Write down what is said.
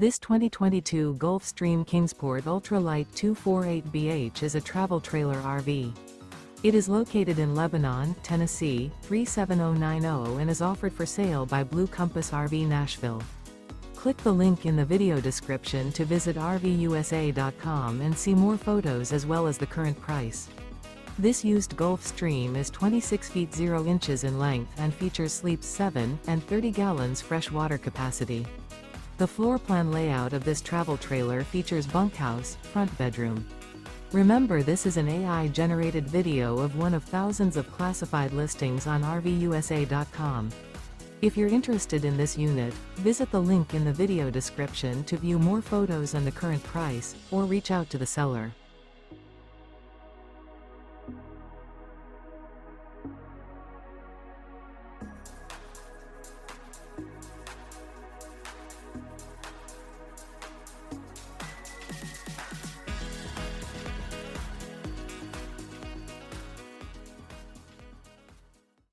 This 2022 Gulfstream Kingsport Ultralight 248BH is a travel trailer RV. It is located in Lebanon, Tennessee, 37090 and is offered for sale by Blue Compass RV Nashville. Click the link in the video description to visit RVUSA.com and see more photos as well as the current price. This used Gulfstream is 26 feet 0 inches in length and features sleeps 7 and 30 gallons fresh water capacity. The floor plan layout of this travel trailer features bunkhouse, front bedroom. Remember, this is an AI-generated video of one of thousands of classified listings on RVUSA.com. If you're interested in this unit, visit the link in the video description to view more photos and the current price, or reach out to the seller.